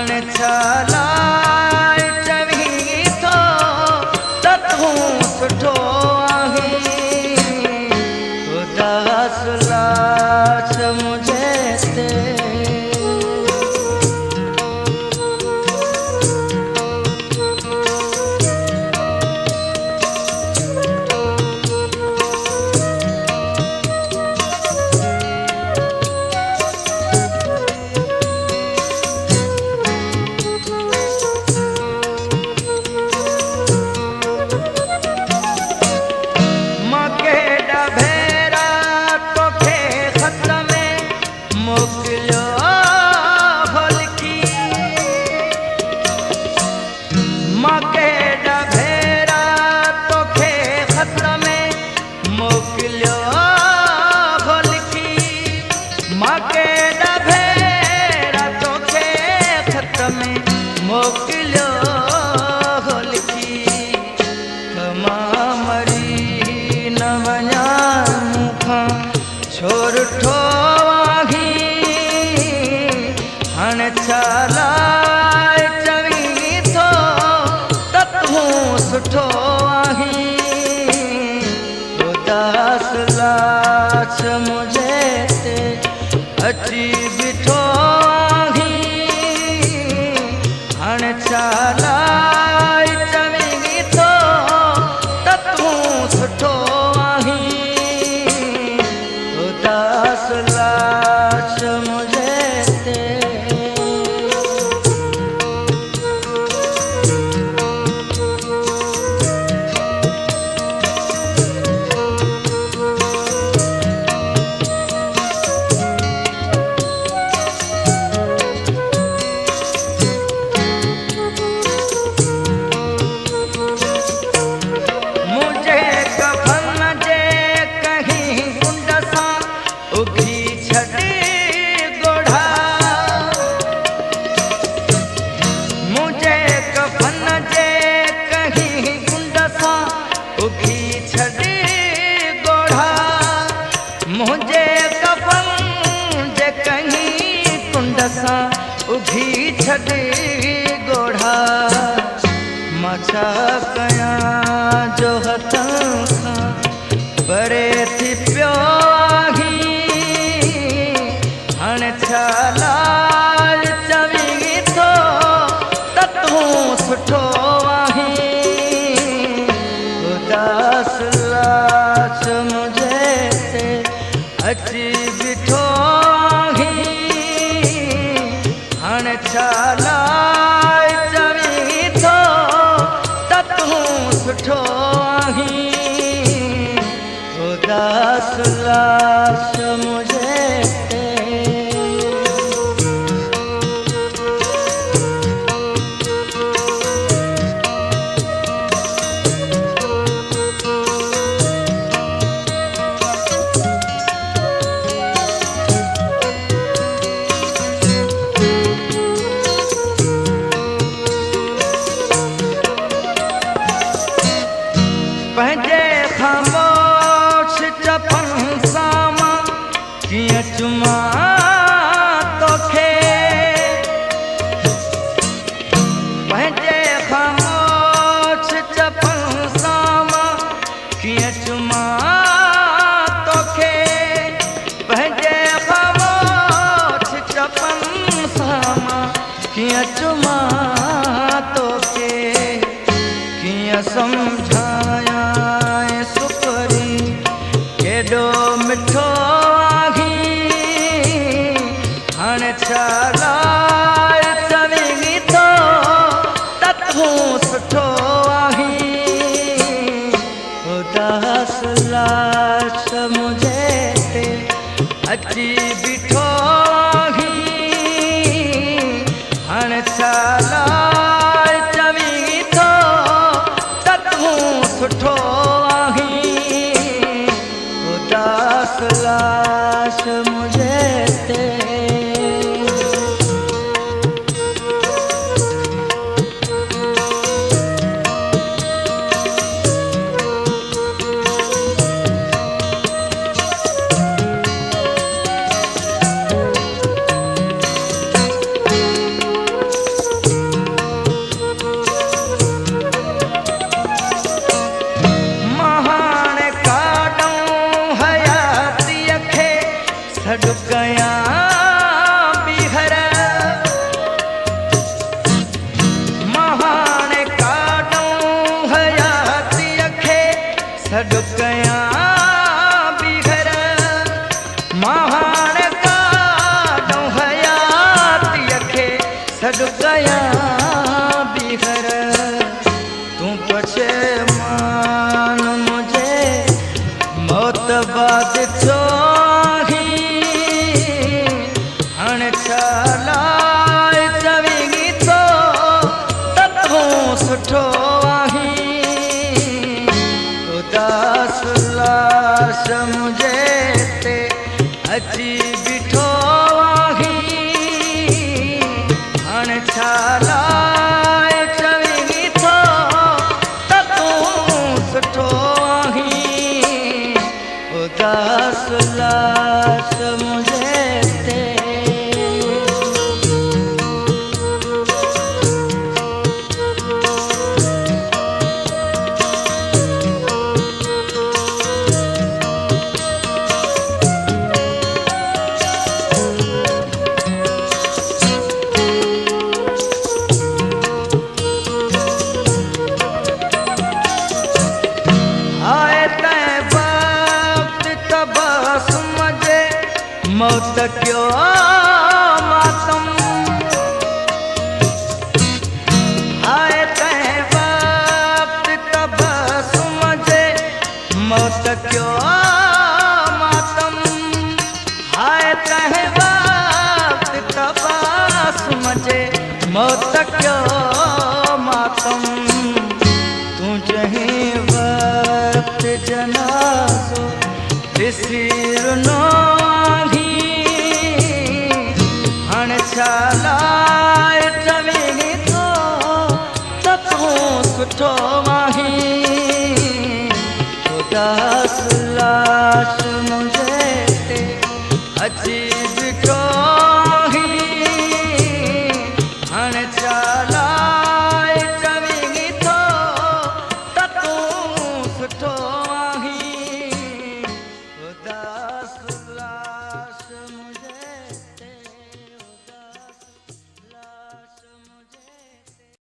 हण छालाए चवी थो त तूं सुठो आहीं उदास लाश मुझे ते छालाए चवी थो त तूं सुठो आहीं उदास लाश मुझे ते अची बीठो आहीं हण छालाए चवी थो त तूं सुठो आहीं उदास लाश मुझे ते उघी छॾे ॻोढ़ा मां छा कयां जो हथां खां परे थी पियो आहीं हाणे छा लाल चवी थो त तूं सुठो आहीं उदास लाश मुझे ते अची बीठो छालाए चवी थो त तूं सुठो आहीं उदास लाश मुझे ते पंहिंजे ख़ामोश चपन सां मां कीअं चुमां तोखे पंहिंजे ख़ामोश चपन सां मां कीअं चुमां तोखे पंहिंजे ख़ामोश चपन सां मां कीअं चुमां तोखे कीअं सम्झायां केॾो मिठो आहीं हाणे छा लाइ चवी थो त तूं सुठो आहीं उदास लाश मुझे ते अची बीठो आहीं हाणे छा लाइ चवी थो त तूं सुठो लाश मुझे ते सॾु कयां बीहर तूं पछे मान मुझे मौत बाद छो हाणे छा लाइ चवीं थो त तूं सुठो आहीं उदास लाश मुझे ते अची बीठो आहीं हाणे छा लाइ चवीं थो त तूं सुठो आहीं उदास लाश मुझे ते मौत क्यों मातम आए तय वक्त तबस्सुम जे मौत क्यों मातम आए तय वक्त तबस्सुम जे मौत क्यों मातम तू जहीं वक्त जनाज़ो ॾिसी रुनो छा लाइ चवीं थो त तूं सुठो आहीं उदास लाश मुझे ते अची